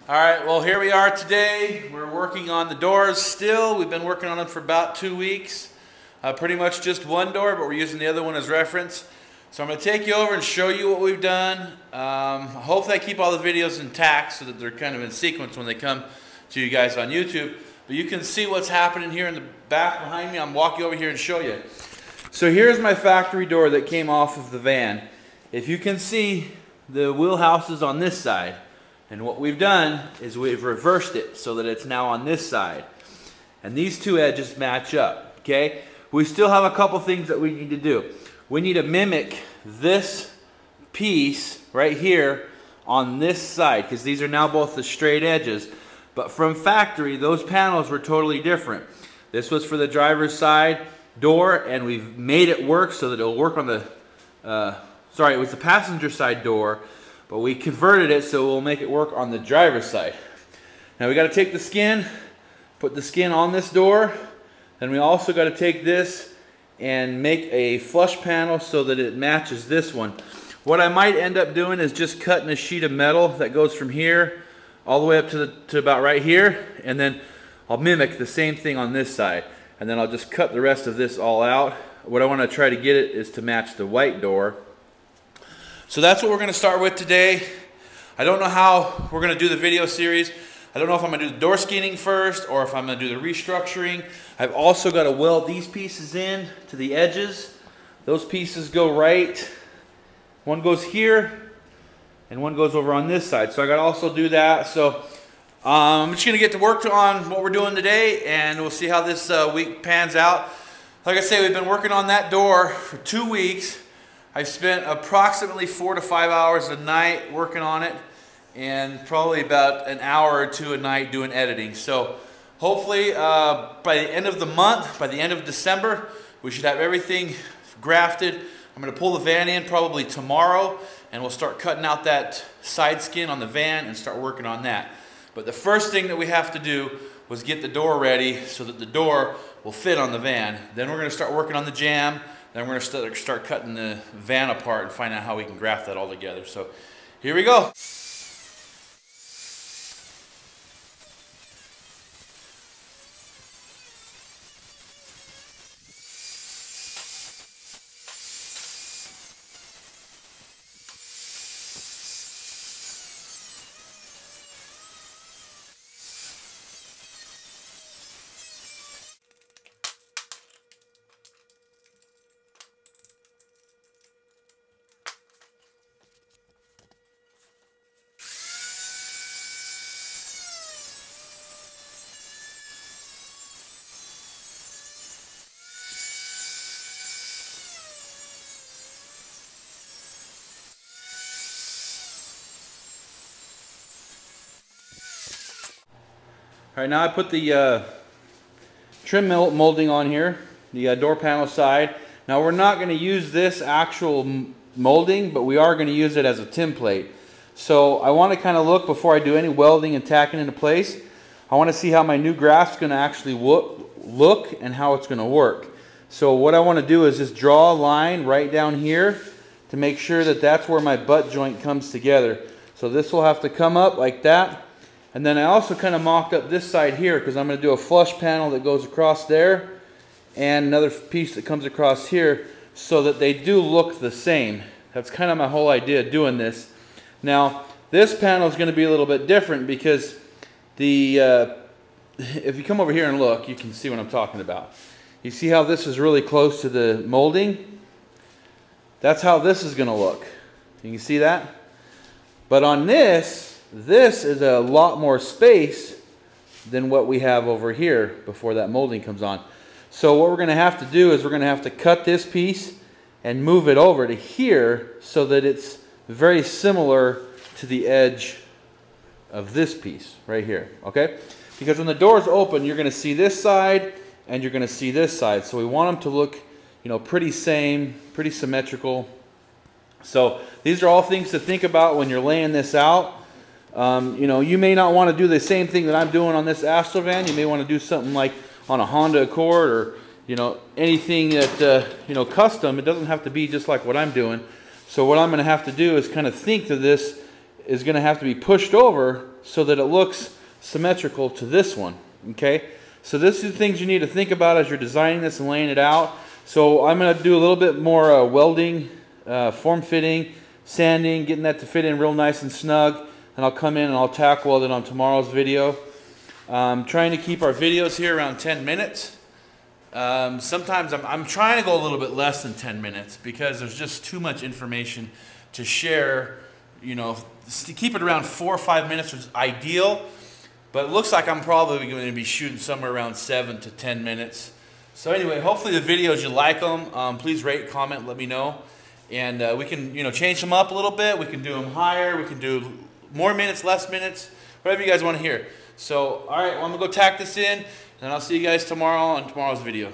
All right, well, here we are today. We're working on the doors still. We've been working on them for about 2 weeks. Pretty much just one door, but we're using the other one as reference. So I'm going to take you over and show you what we've done. Hopefully I keep all the videos intact so that they're kind of in sequence when they come to you guys on YouTube. But you can see what's happening here in the back behind me. I'm walking over here and show you. So here's my factory door that came off of the van. If you can see, the wheelhouse is on this side. And what we've done is we've reversed it so that it's now on this side. And these two edges match up, okay? We still have a couple things that we need to do. We need to mimic this piece right here on this side, because these are now both the straight edges. But from factory, those panels were totally different. This was for the driver's side door, and we've made it work so that it'll work on the, it was the passenger side door. But we converted it so we'll make it work on the driver's side. Now we got to take the skin, put the skin on this door. Then we also got to take this and make a flush panel so that it matches this one. What I might end up doing is just cutting a sheet of metal that goes from here all the way up to about right here, and then I'll mimic the same thing on this side, and then I'll just cut the rest of this all out. What I want to try to get it is to match the white door. So that's what we're going to start with today. I don't know how we're going to do the video series. I don't know if I'm going to do the door skinning first or if I'm going to do the restructuring. I've also got to weld these pieces in to the edges. Those pieces go right. One goes here and one goes over on this side. So I got to also do that. So I'm just going to get to work on what we're doing today, and we'll see how this week pans out. Like I say, we've been working on that door for 2 weeks. I've spent approximately 4 to 5 hours a night working on it, and probably about an hour or two a night doing editing. So hopefully by the end of the month, by the end of December, we should have everything grafted. I'm going to pull the van in probably tomorrow, and we'll start cutting out that side skin on the van and start working on that. But the first thing that we have to do was get the door ready so that the door will fit on the van. Then we're going to start working on the jamb. Then we're going to start cutting the van apart and find out how we can graft that all together. So here we go. All right, now I put the trim molding on here, the door panel side. Now we're not going to use this actual molding, but we are going to use it as a template. So I want to kind of look, before I do any welding and tacking into place, I want to see how my new graft's going to actually look and how it's going to work. So what I want to do is just draw a line right down here to make sure that that's where my butt joint comes together. So this will have to come up like that. And then I also kind of mocked up this side here, because I'm going to do a flush panel that goes across there and another piece that comes across here, so that they do look the same. That's kind of my whole idea of doing this. Now this panel is going to be a little bit different, because the if you come over here and look, you can see what I'm talking about. You see how this is really close to the molding? That's how this is going to look. You can see that? But on this is a lot more space than what we have over here before that molding comes on. So what we're going to have to do is we're going to have to cut this piece and move it over to here so that it's very similar to the edge of this piece right here, okay? Because when the doors open, you're going to see this side and you're going to see this side. So we want them to look, you know, pretty symmetrical. So these are all things to think about when you're laying this out. You know, you may not want to do the same thing that I'm doing on this Astrovan. You may want to do something like on a Honda Accord, or, you know, anything that, you know, custom. It doesn't have to be just like what I'm doing. So what I'm going to have to do is kind of think of this is going to have to be pushed over so that it looks symmetrical to this one. Okay, so this is the things you need to think about as you're designing this and laying it out. So I'm going to do a little bit more welding, form fitting, sanding, getting that to fit in real nice and snug, and I'll come in and I'll tack weld it on tomorrow's video. Trying to keep our videos here around 10 minutes. Sometimes I'm trying to go a little bit less than 10 minutes because there's just too much information to share. You know, to keep it around 4 or 5 minutes is ideal, but it looks like I'm probably going to be shooting somewhere around 7 to 10 minutes. So anyway, hopefully the videos, you like them. Please rate, comment, let me know. And we can, you know, change them up a little bit. We can do them higher. We can do more minutes, less minutes, whatever you guys want to hear. So, all right, well, I'm going to go tack this in, and I'll see you guys tomorrow on tomorrow's video.